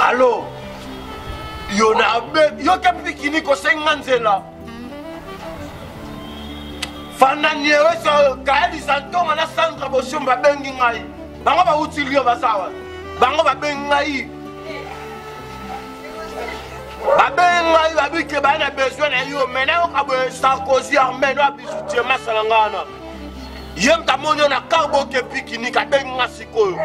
Allô? Yo na be, yo ke pikini ko senganzela. Fana nyewe so kaeli santonga na Sandra Boshumba bengi ngai. Bango ba utilio basawa. Bango ba bengi ngai. Ba bengi ngai ba bike ba na besoin na yo mena o ka bo Sarkozy armeno abizutie masalangana. Yem ta monyo na karbo ke pikini ka bengi ngasiko.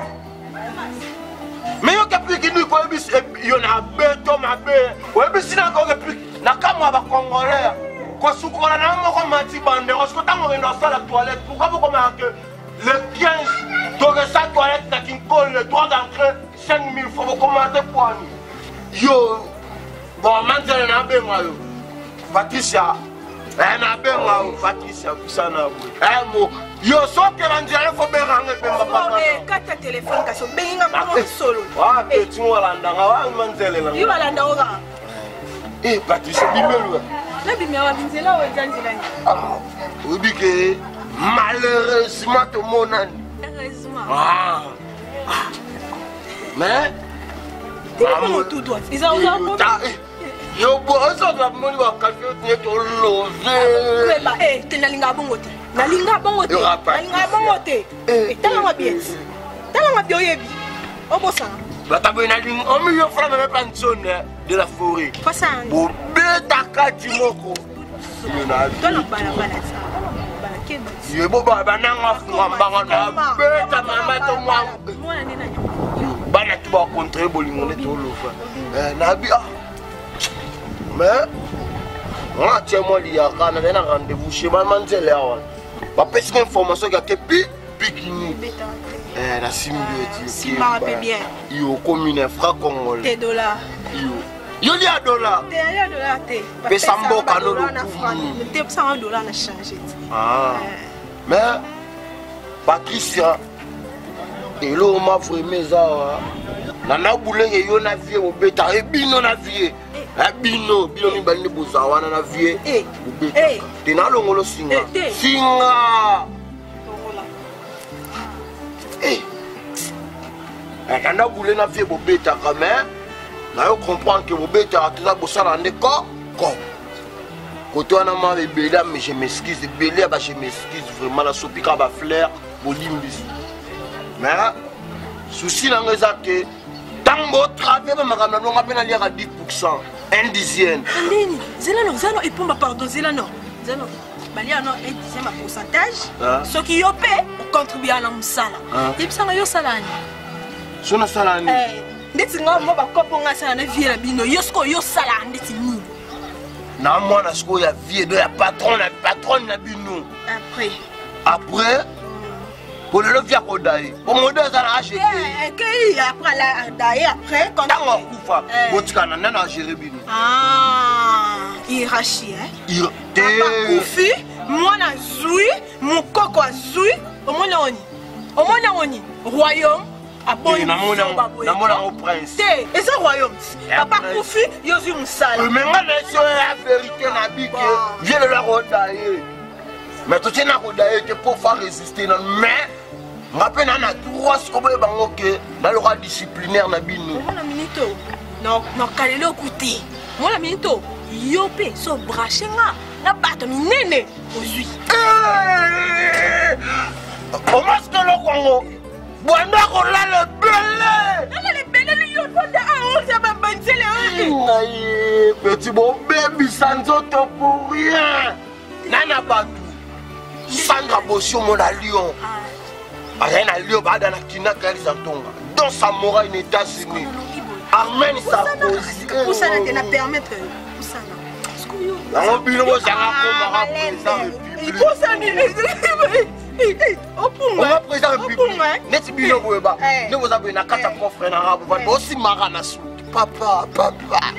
Mais yo ke pikini ko bis yo na beto mabe. Ko bis na ko ke pik na kamwa ba Congolais. Ko sukola na mo ko mati bande ko tango ngenda sala toilette. Pourquoi vous remarquez le 15 donc sa toilette na kinkol le droit d'entrée 5000 francs vous commenter pour yo bon manzela na benga yo Patricia na benga yo Patricia kusana mo yo so ke manzela fo beranga pemba papa kata téléphone kaso benga mo solo wa petit wala ndanga wa manzela na yo wala ndanga Patricia bimelo na bimelo wa binzela o janzela ni ubike malheureusement tout mon ami heureusement mais comment tout doit ils ont yo bo ça va moni wa café ni to loze ba te nalinga bongote nalinga bongote tala bien oyebi obosa batabe na ling o milieu franc même pas zone de la forêt bo beta kati moko dona bana ça ye bo ba nanga ngambanga na beta mama to mwa bana tu ba contre bolingo ne to lofa na bi mais on tient moi liya kana na rendez-vous chez maman Nzela wa ba pesa information ya ke pikini la symbiote si ma rappelle bien yo commune franc congolais te dollar yo li a dollar te pesa mboka no te pesa dollar na changer mais Patricia elo ma vraiment ça na bulenge yo na vie obeta ebino na vie bino ni bali boza wana na vie obeta te na longolo singa na boule na vie bobeta quand même na yo comprendre que bobeta toza bosala ndeko côté wana ma bebele mais je m'excuse bebele ba je m'excuse vraiment la sopika ba fleur bolimbisi mais souci na ngeza que tango travailler ba makana longa pena lia ka 10% un dixième ndini zelo epomba pardon zelo balia no un dixième pourcentage ce qui yo pe contribuer à la musala et puis ça yo salani sona salani ndeti ngamo ba kopo nga sala na vie la bino yo sala ndeti ni na mwana siko ya vie do ya patron na bino après pour le via kodai pour modèle ça na acheter après la dai après quand tango kufa botikana na gérer bino irachi te kufi mwana zui mukoko azui omona oni royaume namona au prince et ça royaume papa kufi yozu musala mais nga nation la vérité na bike viens le rodailler mais tu tiens na rodailler que pour faire résister mais ngape na droit ce ko bango que na le roi disciplinaire na bino mona minito non kalelo kuti mona minito yope so brachenga na bato minene ozui o masque lo kongo Bwana kolala bele yo fonda a ba banzele ngai petit bon baby sanzoto pour rien nana batu Sandra Boshumba mon lion rien à lion bada na kina kali santonga dans Samouraï en États-Unis Armen Sarkozy pour ça na permettre pour ça na bino bo zanga ko mara président pour ça ni on président république net bino boeba ne vous avez na kata coffre na rabu va aussi mara na sou papa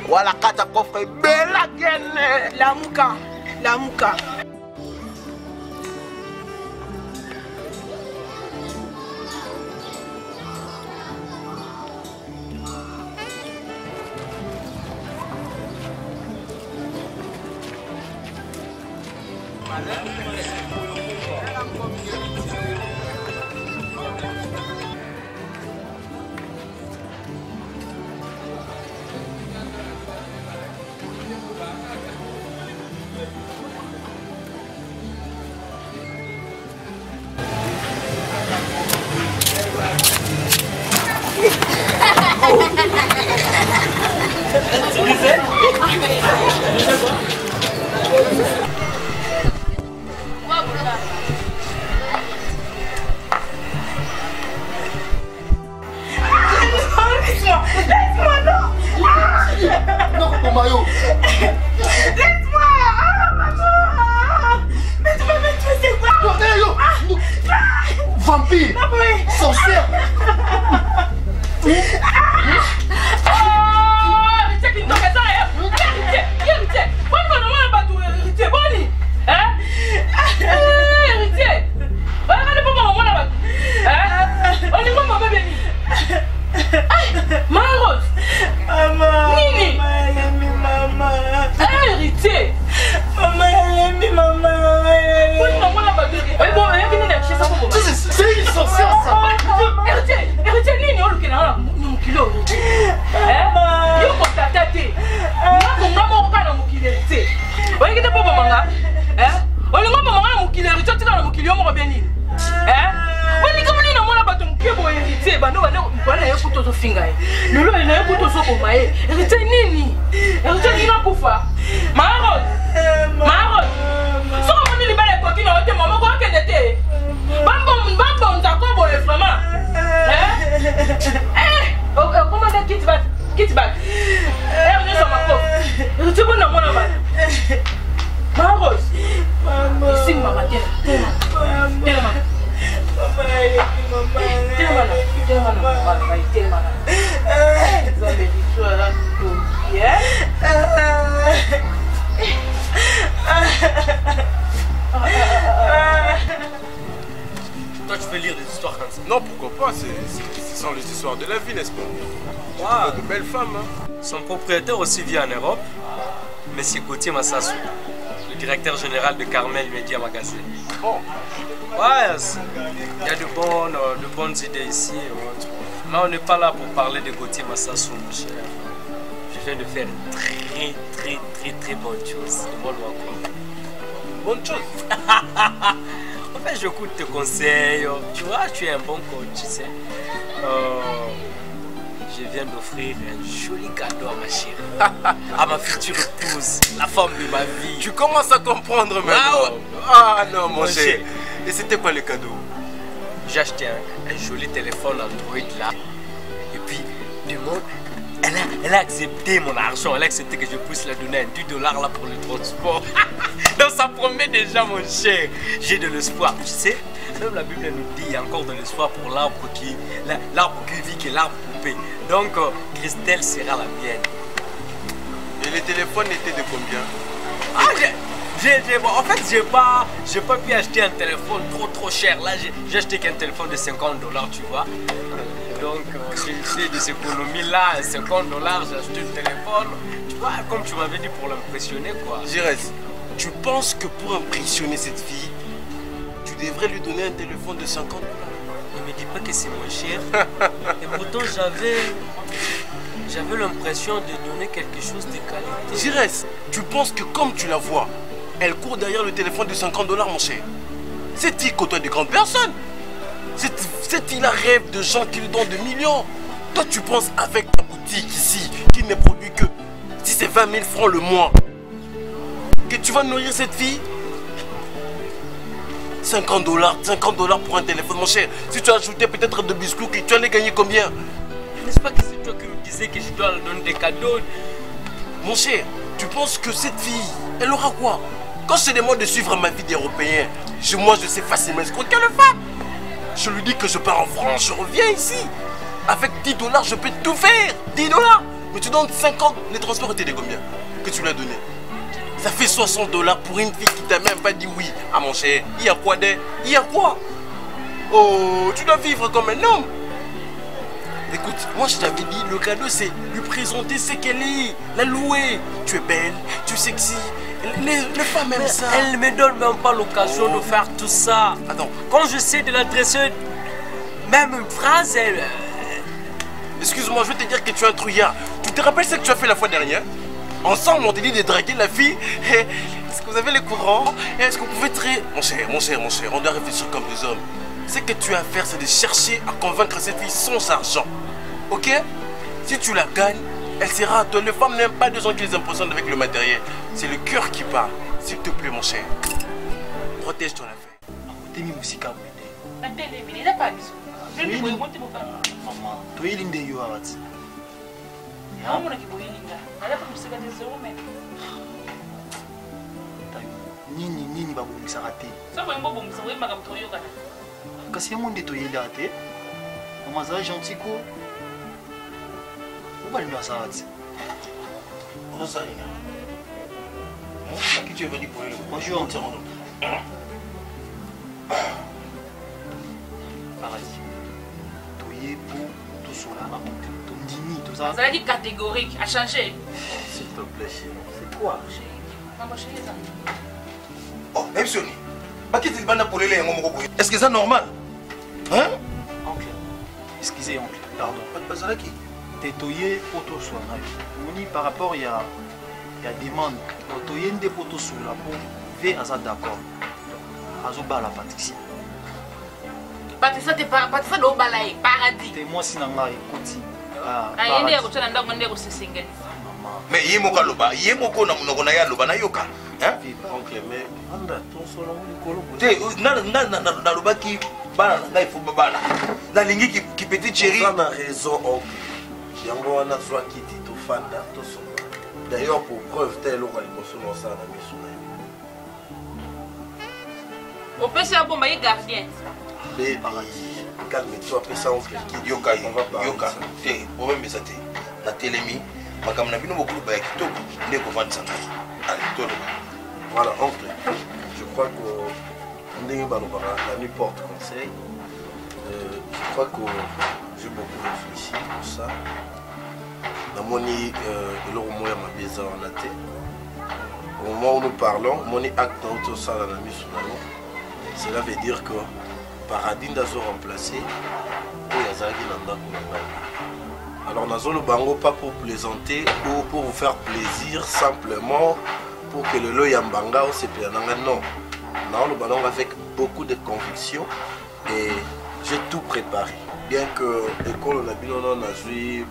wala kata coffre bela gene la muka Laisse-moi, non. Non, mon maillot. Laisse-moi. Maman. Mais tu vas me tuer, c'est quoi? Non, yo. Vampire. Sorcière. Toi, tu peux lire des histoires comme ça. Non, pourquoi pas, ce sont les histoires de la vie, n'est-ce pas? Wow. De belles femmes, hein. Son propriétaire aussi vit en Europe, M. Gauthier Massassou, le directeur général de Carmel Media Magazine. Bon. Ouais, il y a de bonnes idées ici et autres. Mais on n'est pas là pour parler de Gauthier Massassou, mon cher. Je viens de faire une très bonne chose. Demande-moi quoi. Bonne chose. En fait, j'écoute tes conseils. Tu vois, tu es un bon coach, tu sais. Je viens d'offrir un joli cadeau à ma chérie, à ma future épouse, la femme de ma vie. Tu commences à comprendre maintenant. Ah non, mon cher. Et c'était quoi le cadeau? J'ai acheté un joli téléphone Android là. Et puis, elle a accepté mon argent. Elle a accepté que je puisse la donner un $10 là pour le transport. Donc ça promet déjà, mon cher. J'ai de l'espoir. Tu sais, même la Bible nous dit, il y a encore de l'espoir pour l'arbre qui vit, qui est l'arbre poupée. Donc, Christelle sera la mienne. Et le téléphone était de combien? En fait, j'ai pas pu acheter un téléphone trop cher. Là, j'ai acheté qu'un téléphone de $50, tu vois. Donc, j'ai fait des économies là, $50, j'ai acheté le téléphone. Tu vois, comme tu m'avais dit pour l'impressionner, quoi. Giresse, tu penses que pour impressionner cette fille, tu devrais lui donner un téléphone de $50? Ne me dis pas que c'est moins cher. Et pourtant, j'avais l'impression de donner quelque chose de qualité. Giresse, tu penses que comme tu la vois, elle court derrière le téléphone de $50, mon cher? Cette fille côtoie de grandes personnes. Cette fille-là rêve de gens qui lui donnent des millions. Toi, tu penses avec ta boutique ici, qui ne produit que si c'est 20 000 francs le mois, que tu vas nourrir cette fille? $50 pour un téléphone, mon cher. Si tu ajoutais peut-être de biscuits, tu allais gagner combien? N'est-ce pas que c'est toi qui me disais que je dois lui donner des cadeaux? Mon cher, tu penses que cette fille, elle aura quoi? Quand je te demande de suivre ma vie d'Européen, moi je sais facilement escroquer le femme. Je lui dis que je pars en France, je reviens ici. Avec $10, je peux tout faire. $10. Mais tu donnes 50. Les transports étaient de combien que tu lui as donné? Ça fait $60 pour une fille qui t'a même pas dit oui. Ah mon cher, il y a quoi d'elle? Il y a quoi? Oh, tu dois vivre comme un homme. Écoute, moi je t'avais dit, le cadeau c'est lui présenter ce qu'elle est, la louer. Tu es belle, tu es sexy. Les femmes aiment ça. Elle ne me donne même pas l'occasion de faire tout ça. Attends. Quand j'essaie de l'adresser, même une phrase, elle... Excuse-moi, je vais te dire que tu es un trouillard. Tu te rappelles ce que tu as fait la fois dernière? Ensemble, on t'a dit de draguer la fille. Est-ce que vous avez les courants? Est-ce que vous pouvez très... Mon cher, on doit réfléchir comme des hommes. Ce que tu as à faire, c'est de chercher à convaincre cette fille sans argent. Ok? Si tu la gagnes, elle sera à toi. Les femmes n'aiment pas des gens qui les impressionnent avec le matériel. C'est le cœur qui parle. S'il te plaît, mon cher. Protège ton affaire. Temi musika Maman, to yelinde yo awati. Nini babongisaka te. Kasi yango nde toyela te. Mama azala gentil ko. Obalingi asala ti. À qui tu es venu pour le Bonjour. Paradis. Toye pour tout cela. Tondimi, tout ça. vous avez dit catégorique, à changer. S'il te plaît, chérie. C'est quoi? Oh, même si on est. Est-ce que c'est normal? Hein? Oncle. Excusez, oncle. Pardon. Pas ça là qui? Toye pour tout cela. On par rapport, il y a demande. Toye nde pour tout cela. Pour ver à ça d'accord. Azoba la Patricia. Patricia, t'es pas. Patricia, l'eau balaye, paradis. T'es moi si n'anga écoute. Mais il y a mon caloba, il y a mon cona, mon ya loba na yoka. Hein? Oncle, mais anda, ton solo, na loba qui bana na il faut bana. La lingi qui petite chérie. On a raison, oncle. Yango wana soit kiti to fanda to solo. D'ailleurs, pour preuve, tel on va le consommer ça na miso na. Au PC à bomba gardien. Bébé, calme-toi, fais ça oncle. Yoka, yoka. T'es, problème mais ça t'es. Na télémi, ma comme na bino beaucoup ba kitoko, ndeko vendre ça. Allez, toi là. Voilà, oncle. Je crois que ndenge balobaka la nuit porte conseil. Je crois que j'ai beaucoup réfléchi pour ça. Namoni eloko moya mabeza wana te. Au moment où nous parlons, moni acte auto ça dans la miso na nous. Cela veut dire que Paradis d'azo remplacé pour Yazaki Nanda Koulangay. Alors Nazolo Bango pas pour plaisanter ou pour vous faire plaisir, simplement pour que le lo yambanga ou se piananga. Non. Non, le ballon avec beaucoup de conviction et j'ai tout préparé. Bien que l'école n'a pas joué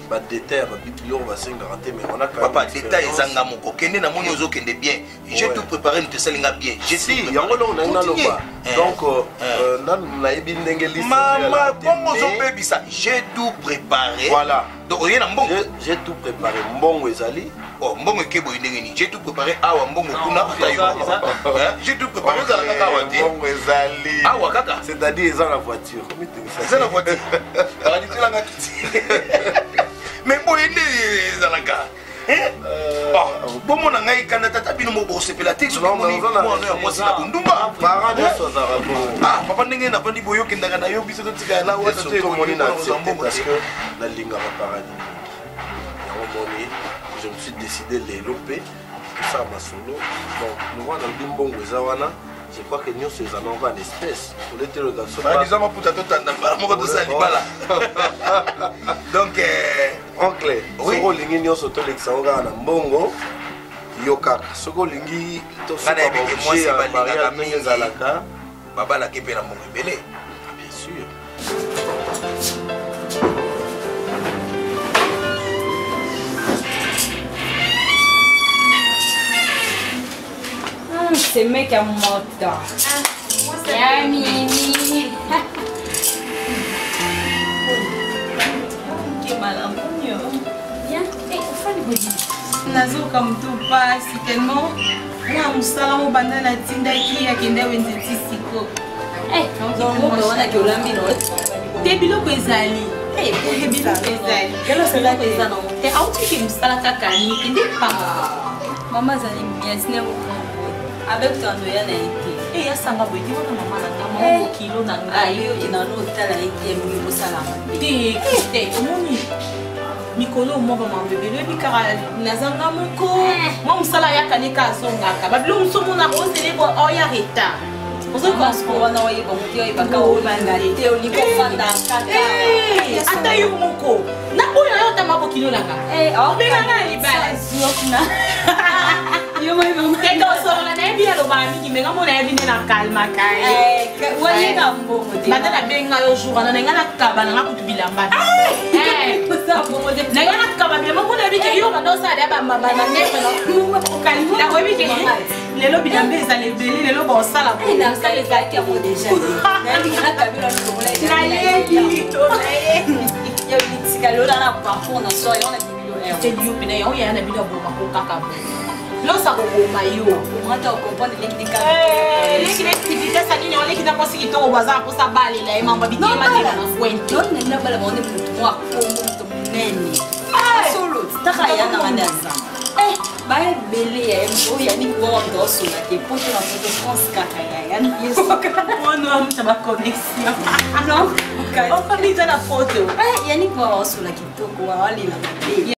pas détail, mais on a quand même. Papa, détail, Zanga Moko, Kende na moni ozo kende bien. J'ai tout préparé, nous te salinga bien. J'ai si, il y a un donc, maman, comment ozo baby ça? J'ai tout préparé. Voilà. Donc, rien en bon. J'ai tout préparé. Mbongo ezali. Oh, mbongo kebo indengeni. J'ai tout préparé. Awa mbongo kuna tayo. J'ai tout préparé dans la kaka wati. Mbongo ezali. Awa kaka. C'est-à-dire ils ont la voiture. C'est la voiture. Radio la ngaki. Mais bon, il est dans la gare. Bon, mon angai, quand tata bino mo bosse pelate, so mo ni mo na mo sina kundumba. Ah, papa ndenge na pandi boyo kindaga na yo biso tika na wa surtout moni na parce que la linga va Paradis. Moni, je me suis décidé de l'éloper tout ça ma solo. Donc, nous voyons dans le Mbongo Zawana. Je crois que nous sommes en en espèce. Pour l'été le garçon. Donc, oncle, soko lingi nous sommes tous les Xanga na Mbongo. Yoka, soko lingi to soko moi c'est Maria Menzalaka. Baba la kepe na Mbongo belé. Bien sûr. Ce mec a moto. Ya mimi. Qui malampunyo. Bien. Eh, ufanye bodi. Nazoka mtu pasi tellement. Mwa musala mo banda na tindaki akende wenzeti siko. Zongo wana kiolambi no. Te biloko ezali. Biloko ezali. Kelo sala ko ezana. Te auti ki musala kaka ni kende pa. Mama zali miasine ko. Avec ton doya na été. Et ya sanga boy di wana mama na ngama kilo na ngai yo ina no tala été mu ko sala. Te omoni mikolo moko mambebe lebi kaka nazanga moko mwa musala yakani ka azongaka babilo musomo na ozele ko oya reta ozokansko wana waye ba muti oye baka obanga te oliko fanda kaka ata yo moko na oyo yo tamako kilo naka obenga na libala zuokna yo mai mama keka osola na ebi alo ba mingi menga mona ebi na kalma kai waye ka mbongo te bata na benga yo jour na nga na kaba na kutu bilamba tosala banefre okalifila oyebi ke lelo bilamba ezala ebele lelo bosala yo pene yo ya na bila boma ko kaka bo losa ko boma yo mata comprendre l'équipe l'équipe ça nini on l'équipe ko siki to baza ko sa bale la mamba bitema de na fuente non na bala ba on est moi ko nene solo taka ya na mandasa ba belé ya mbo ya ni ko ndo so na ke pote na photo France kaka ya na yeso on no amta ba connexion non on fa mi na photo ya ni ko so na kitoko wali na be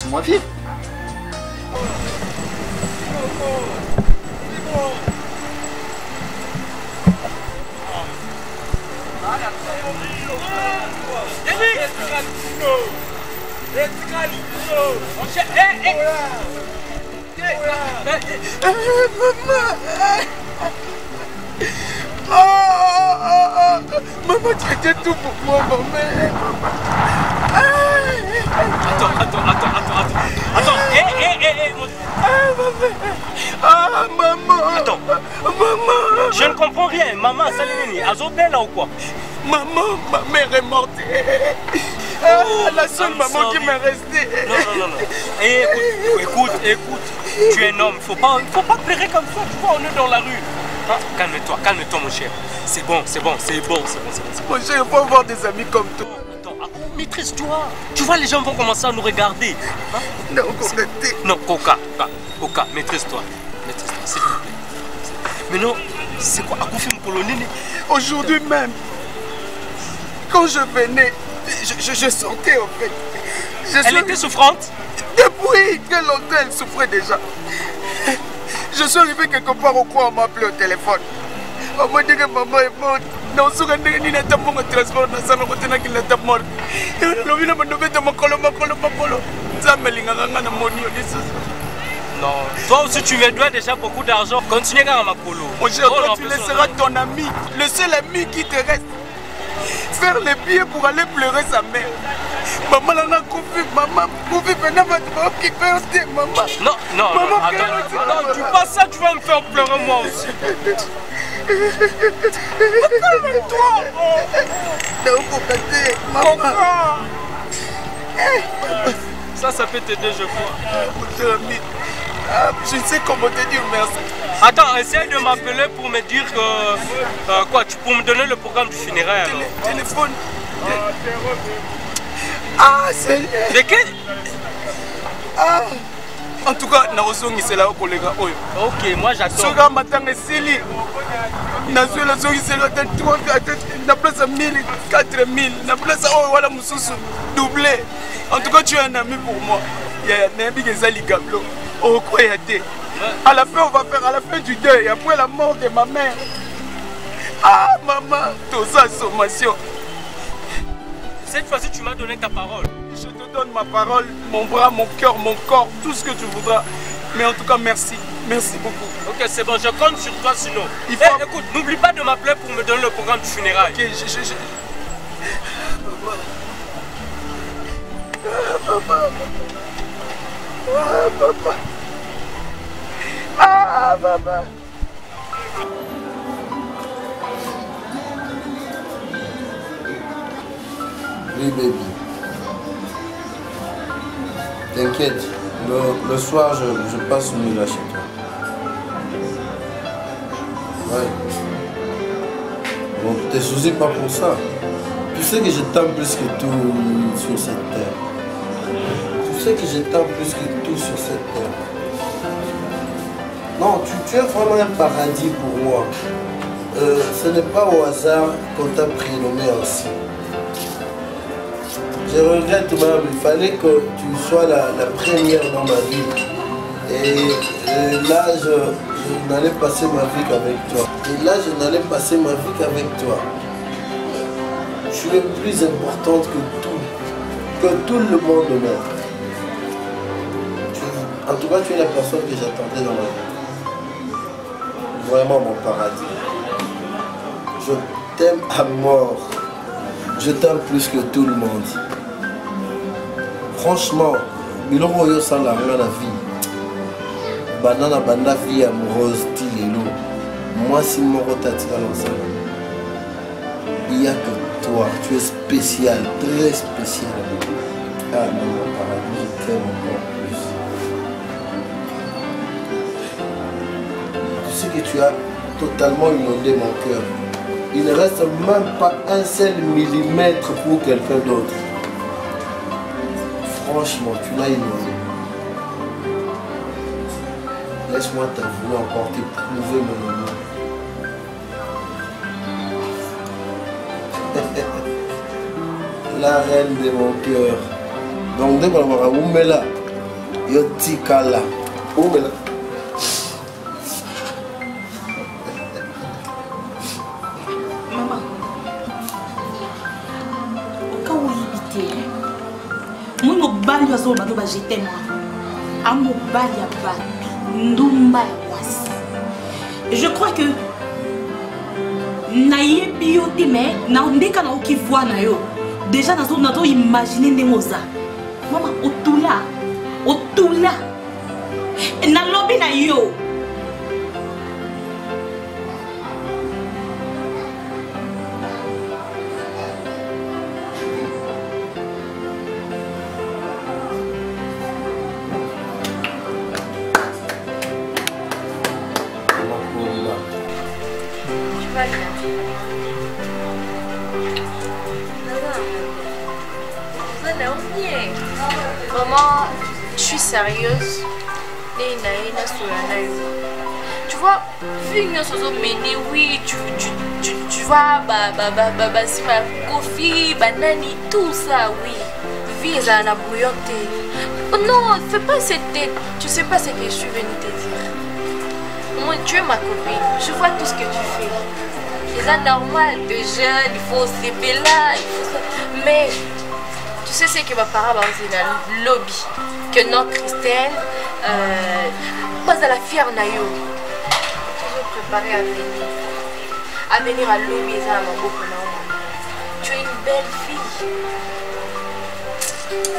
Laisse-moi vivre. Maman, tu étais tout pour moi, maman. Attends. Maman. Attends. Maman. Je ne comprends rien. Maman, Salinini, Azobel là ou quoi? Maman, ma mère est morte. La seule maman qui m'est restée. Non. Écoute. Tu es un homme. Faut pas pleurer comme ça. Tu vois, on est dans la rue. Hein? Calme-toi, mon cher. C'est bon. Mon cher, il faut avoir des amis comme toi. Attends, maîtrise-toi. Tu vois, les gens vont commencer à nous regarder. Hein? Non, Coca, maîtrise-toi, s'il te plaît. Mais non, c'est quoi, Akoufi Mkolonini? Aujourd'hui même, quand je venais, je sortais en fait. Elle était souffrante? Depuis que longtemps elle souffrait déjà. Je suis arrivé quelque part au coin, on m'a appelé au téléphone. On m'a dit que maman est morte. Non, si on a dit que transport, non, toi aussi tu me dois déjà beaucoup d'argent. Continue à Makolo. Mon cher, toi tu laisseras ton ami, le seul ami qui te reste, faire les billets pour aller pleurer sa mère. Maman l'a coupé, maman, coupé, maman. Non, attends, tu passes ça, tu vas me faire pleurer moi aussi. Ça peut t'aider, je crois. Je sais comment te dire merci. Attends, essaye de m'appeler pour me dire que... pour me donner le programme du funéraire. Téléphone. Ah, c'est... De quel? En tout cas, c'est là collègue. Ok, moi j'attends. Ce gars matin est silly. Na place à 1000, 4000, na place à voilà mususu doublé. En tout cas, tu es un ami pour moi. Il y a un ami qui est Zaligablo. Oh, quoi y a-t-il? À la fin, on va faire à la fin du deuil, après la mort de ma mère. Ah, maman, tout ça, sommation. Cette fois-ci, tu m'as donné ta parole. Je te donne ma parole, mon bras, mon cœur, mon corps, tout ce que tu voudras. Mais en tout cas, merci. Merci beaucoup. Ok, c'est bon, je compte sur toi sinon. Écoute, n'oublie pas de m'appeler pour me donner le programme du funérail. Ok, Ah, papa. Oui, baby. T'inquiète, le soir, je passe une nuit là chez toi. Ouais. Bon, te soucies pas pour ça. Tu sais que je t'aime plus que tout sur cette terre. Tu sais que je t'aime plus que tout sur cette terre. Non, tu es vraiment un paradis pour moi. Ce n'est pas au hasard qu'on t'a prénommé ainsi. Je regrette même, il fallait que tu sois la première dans ma vie. Et là, je n'allais passer ma vie qu'avec toi. Tu es plus importante que tout le monde même. En tout cas, tu es la personne que j'attendais dans ma vie. Vraiment mon paradis. Je t'aime à mort. Je t'aime plus que tout le monde. Franchement, biloko yo sala nga la vie. Banana banda vie amoureuse tilelo. Moi si moko tatika lonsala. Il n'y a que toi, tu es spécial, très spécial. Ah non, mon paradis, je t'aime encore plus. Tu sais que tu as totalement inondé mon cœur. Il ne reste même pas un seul millimètre pour quelqu'un d'autre. Franchement, tu l'as inondé. Laisse-moi t'avouer encore, te prouver mon amour. La reine de mon cœur. Donc, dès qu'on va Oumela, Yotikala. Oumela. bazomba no ba jeter moi amobali ya bato ndumba ya mwasi. Je crois que nayebi yo te mais ndeka na oki voix na yo déjà nazo imaginer ndenge oza mama otula nalobi na yo Vraiment, je suis sérieuse. Tu vois, vu que nous mené, oui, tu vois, Kofi, banani, tout ça, oui. Vise à la bouillante. Oh non, fais pas cette tête. Tu sais pas ce que je suis venue te dire. Moi, tu es ma copine. Je vois tout ce que tu fais. C'est normal, de jeunes, il faut s'épeler là, il faut ça. Mais tu sais ce que ma parole va dire dans le lobby. Que non, Christelle, pas à la fière Nayo. Toujours préparée à venir. À venir à lobby, ça m'a beaucoup. Tu es une belle fille.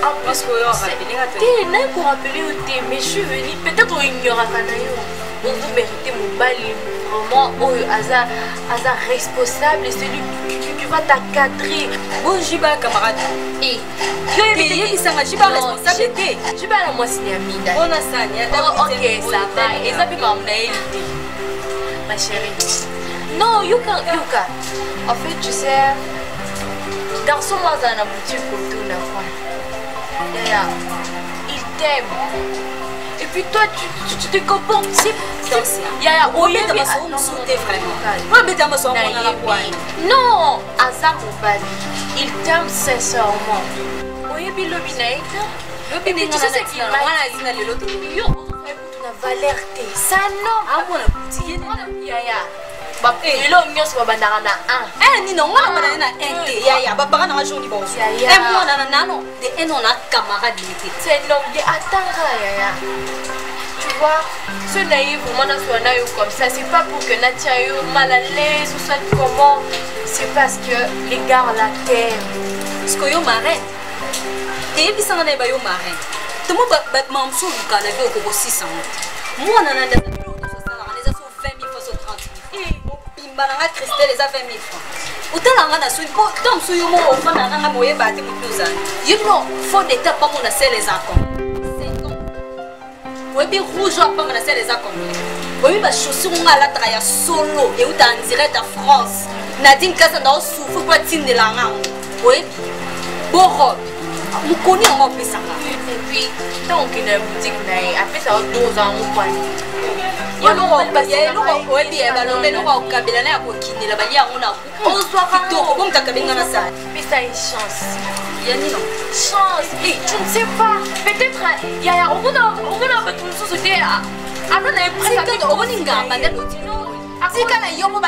En plus, tu es là pour rappeler au thé, mais je suis venue. Peut-être qu'on ignorera Nayo. Vous méritez mon bali. Vraiment, Aza responsable, c'est lui qui va t'encadrer. Bon, Jiba, camarade. Et Jiba responsabilité. Jiba la moi signé Amina. On a ça, ok, ça va. Et ça peut m'emmener. Ma chérie. Non, Yuka. En fait, tu sais, dans ce mois, dans la boutique pour tout le monde. Il t'aime. Et puis toi, tu te comportes. Non, Aza Moubali, il t'aime sincèrement. Oui, mais le binaïta. Et puis tu sais ce qu'il m'a dit. Yo, on fait pour la valeur. Ça non. Ah, on a dit. Yaya. Et là, on y a un. Eh, ni non, on a un yaya. Papa, on a un journée bon. Eh, moi, on a un camarade. C'est non, attends, yaya. Tu vois, ce naïf, vraiment, comme ça, c'est pas pour que Natia ait mal à l'aise ou soit comment. C'est parce que les gars la t'aiment. Parce que yo marin. Et puis ça n'a pas yo marin. Tout le monde va m'en soulever quand on a vu au 600. Moi, on a des amis qui ont 20 000 fois sur 30 000. Et Bimbalanga Christelle les a 20 000 francs. Autant la rana souille, comme souille au moins au fond, on a moyen de battre mon plus an. You know, faut d'état pas mon assez les accords. Oui, bien rouge, pas mon assez les accords. Oui, ma chaussure, on a la traia solo et où t'as en direct à France. Nadine Kassa n'a pas souffert pour être de la main. Oui, bon robe. Nous connaissons un peu ça. Et puis, donc, il y a une boutique, après ça, 12 ans, on voit. Il y a l'eau, il y a l'eau, il y a l'eau, il y a l'eau, il y a l'eau, il y a l'eau, on soit comme tu as ça. Mais ça a une chance. Il y a une chance. Et tu ne sais pas. Peut-être, il y a un peu de société. Ah non, il y a presque un peu de si quand il y a un peu de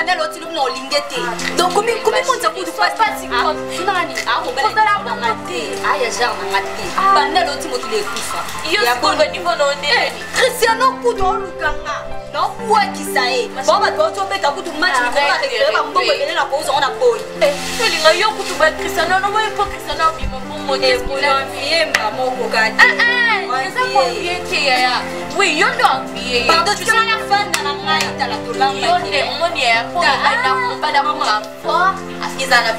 donc comment on ça peut pas si comme nani ah on va la ngati ah ya genre ngati banda l'autre mot il est kufa il y a bon niveau non Cristiano kudo lukanga non quoi qui ça est bon ba to beta kudu match ni ko ba ba mbongo bele na pause on a boy eh linga yo kudu ba Cristiano no mo po Cristiano bi mo mo de ko la fiemba mo ko ga ça ko bien ya oui yo do bien pardon tu sais la fin na ngai ta la to lamba yo ne mo ne ko ba da mo fort ils en a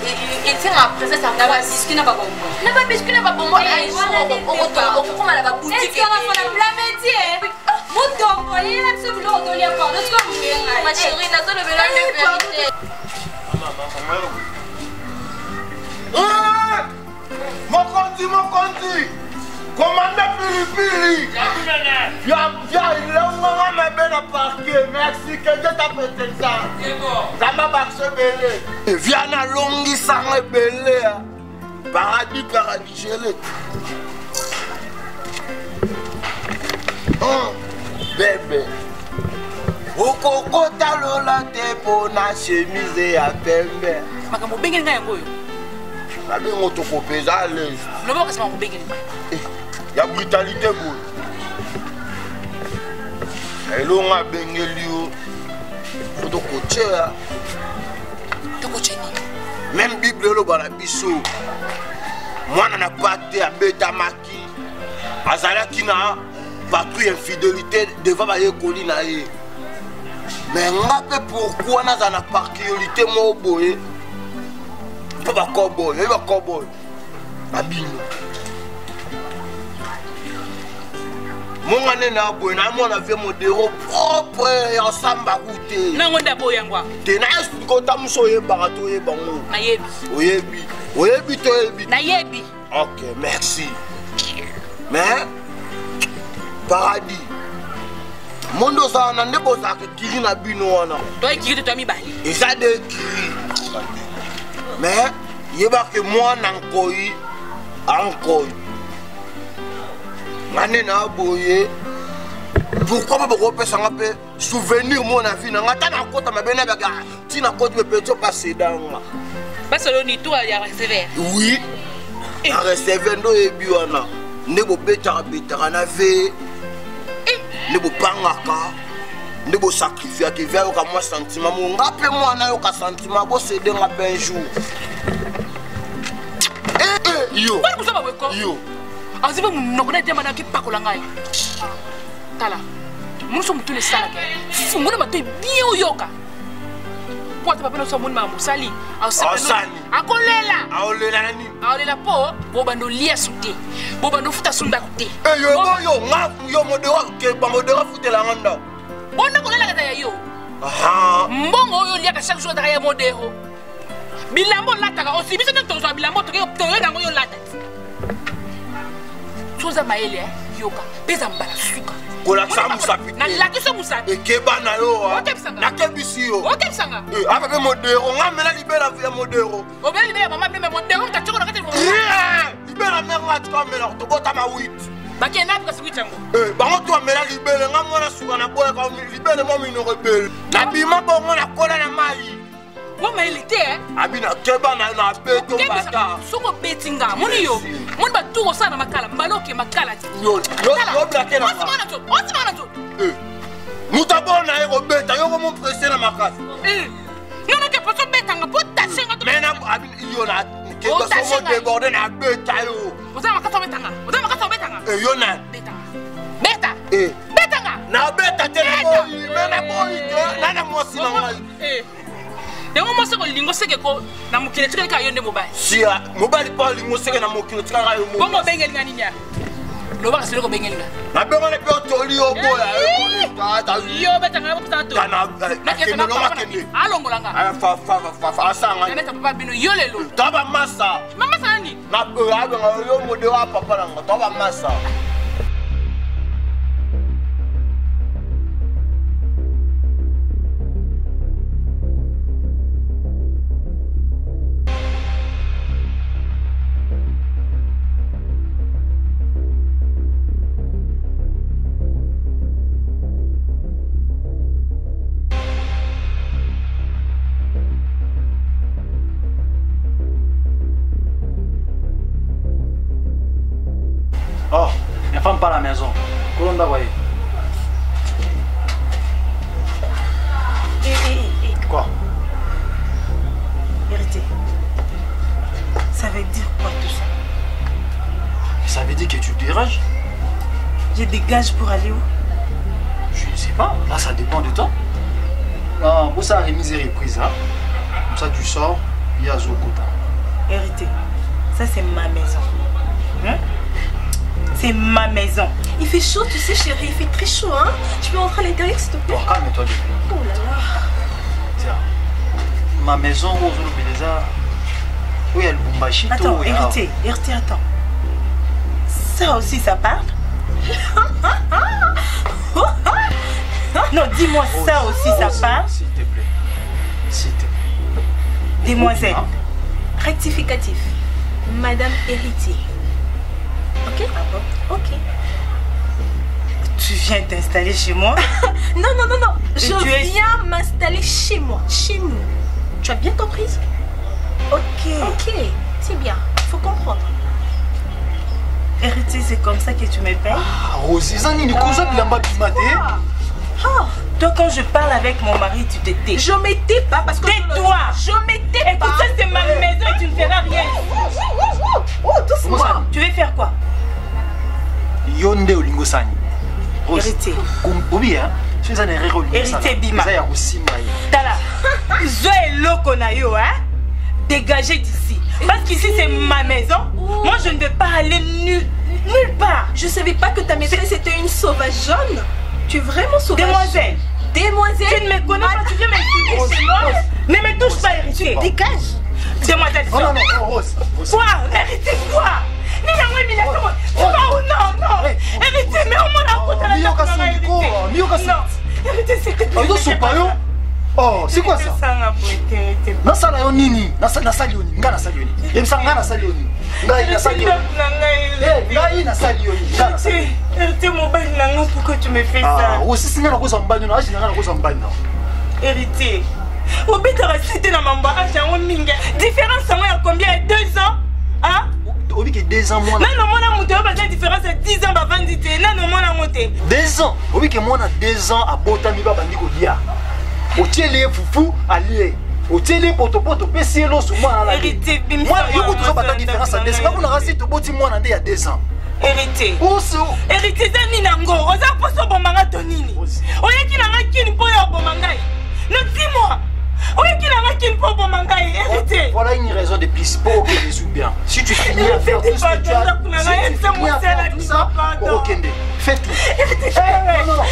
il tient après ça ça va biscuit ba bombo na ba biscuit na ba bombo ai on ko ma la ba boutique et on va faire la métier Mouton, il a ce boulot de l'IA pas, ma chérie, n'a pas le vélo de vérité. Mon conti, commandant Pili. Viens, il a bien à parquer. Merci, que Dieu t'a fait ça. Ça m'a marché belé. Viens à Longi sans belé. Paradis, gelé. Bébé, okokota lola te pona chemise ya pembe. Makambo bengeli nga yango yo. Nabengo tokopeza à l'aise. Loba kasi makambo bengeli. ya brutalité boy. Elonga bengelio. Faut de coacher. De coacher ni. Même Bible lo bala biso. Moi n'a pas été à beta maki. Azala qui na patrouille infidélité devant ma école na ye. Mais ngape pourquoi na za na particularité mo boye. Pas cowboy, il va cowboy. Abino. Mon année na boye na mo na vie modéro propre ensemble à goûter. Na ngonda boye ngwa. Te na explique ta muso ye barato ye bango. Na yebi. Oyebi. Oyebi to yebi. Na yebi. Ok, merci. Mais paradis. Mondo sa na ndebo sa ke kiri na bino wana. Toi kiri to mi bali. Et ça de kiri. Mais yeba que moi nankoi ankoi. Mané na boye. Pourquoi pas beaucoup ça ngape souvenir mon avis na ngata na kota mabena baga. Ti na kota be petit passer dans. Barcelone toi ya recevoir. Oui. Na recevoir ndo ebi wana. Ndebo beta beta na ve. Ndebo pangaka. Ndebo sacrifier que vers ka moi sentiment mo ngape moi na yo ka sentiment bo céder nga ben jour. Yo. Yo. Azibe munokona tema ki pakola ngai. Tala. Muso mutule sala ke. Fungona matoi bien oyoka. Pote papa no so mun mamu sali. Asani. Akolela. Aolela nani? Aolela po bobando lia sute. Bobando futa sunda kute. Yo nga yo modera ke ba modera futela nganda. Bona kolela kata ya yo. Aha. Mbongo yo lia ka chaque jour ya modero. Bilambo lataka aussi biso nto zo bilambo to nango yo lata. Soza maele yoka pesa mbala suka. Kola sa musapi. Na laki so musapi. Ekeba na yo. Na kebisi yo. Okebisanga. Aba be modero ngamela libela via modero. Obela libela mama be modero mtachoko na kati. Libela mera tkamela to bota ma 8. Bakena kwa siku chango. Bango to amela libela ngamona suka na boya ka libela mo mino rebel. Na bima bongo na kola na mai. Wama elite abina keba na beto bata soko betinga moni yo moni ba tuko sana makala mbaloke makala yo blake na osimana to mutabona ego beta yo mo presse na makasi non ke poso betanga pota senga to mena abina yo na keba somo débordé na beta yo ozama kaso betanga yo na beta betanga na beta tena boy mena boy na mosi na ngai Dengo mo seko lingo seke ko na mukile tukele ka yonde mobile. Sia, mobile pa lingo seke na mukile tukele ka yonde. Bongo bengeli ngani nya. Lo ba sele ko bengeli nga. Na bengo le pe otoli o boya e ko ta yo beta nga ko tato. Kana na kende no makende. Alongola nga. Fa asanga. Nene ta papa bino yo lelo. Taba masa. Mama sani. Na aba nga yo mode wa papa nga taba masa. Oh, ma femme pas à la maison. Colomba, voyez. Quoi? Vérité. Ça veut dire quoi tout ça? Ça veut dire que tu dérages? Je dégage pour aller où? Je ne sais pas. Là, ça dépend de toi. Non, pour ça, remise et reprise. Hein? Comme ça, tu sors, il y a Zokota. Vérité. Ça, c'est ma maison. Hein? C'est ma maison. Il fait chaud, tu sais, chérie. Il fait très chaud, hein. Tu peux rentrer à l'intérieur, s'il te plaît? Bon, calme-toi, depuis. Oh là là. Tiens. Ma maison, où on déjà. Où il y a le Bumbashi. Attends, hérité, attends. Ça aussi, ça parle? Non, dis-moi, ça aussi, ça parle? S'il te plaît. S'il te plaît. Demoiselle. Rectificatif. Madame Héritier. Ok? Ah bon? Ok. Tu viens t'installer chez moi? Non. Je viens m'installer chez moi. Chez nous. Tu as bien compris? Ok. Ok. C'est bien. Faut comprendre. Héritier, c'est comme ça que tu me payes? Rose, Zanini, Kouza Bilamba Bimate. Toi, quand je parle avec mon mari, tu te tais. Je me tais pas parce que. Tais-toi! Je me tais pas! Écoute, ça, c'est ma maison et tu ne feras rien. Oh, doucement! Tu veux faire quoi? Yonde Olingo Sani. Héritier. Oui, hein? Je suis un héros. Héritier Bima. Tala. Zo et loko na yo, hein? Dégagez d'ici. Parce qu'ici, c'est ma maison. Moi, je ne vais pas aller nulle part. Je savais pas que ta maîtresse c'était une sauvageonne. Tu es vraiment sauvage. Demoiselle. Demoiselle. Tu ne me connais pas, tu viens m'insulter chez moi. Ne me touche pas, héritier. Dégage. Demoiselle. Non, non, non, Rose. Quoi? Héritier, quoi? Non, héritier, mais au moins la côte à la non, héritier, s'il te plaît. Oh, c'est quoi ça? Nasala yo nini? Nasali yo nini? Nga nasali yo nini? Yemsa nga nasali yo nini? Nga nasali yo nini? Nga nasali yo nini? Héritier, mon bain, pourquoi tu me fais ça? Oh, si c'est nga na kosa mbani na aji nga na kosa mbani na. Héritier, obéta resté dans mon barrage en minga. Différence en moi il y a combien? 2 ans? Hein? Obi que 2 ans moi. Non, non, moi monté parce que la différence c'est 10 ans avant d'ité. Non, non, moi monté. 2 ans. Obi que moi na 2 ans à bota mi ba bandi ko dia. O tiele fufu allié. O tiele poto pesi lo sur moi na la. Héritier, bim. Moi yo ko pas ta différence à 2 ans. Pas na rasi to boti moi na il y a 2 ans. Héritier. Oso. Héritier zani nango. Oza poso bomanga tonini. Oye ki na ngakini po ya bomangai. Non, dis-moi. Voilà une raison de plus pour que je joue bien. Si tu finis à faire tout ce que tu as, si tu finis à faire tout ça, ok, fais tout. Non, non, non.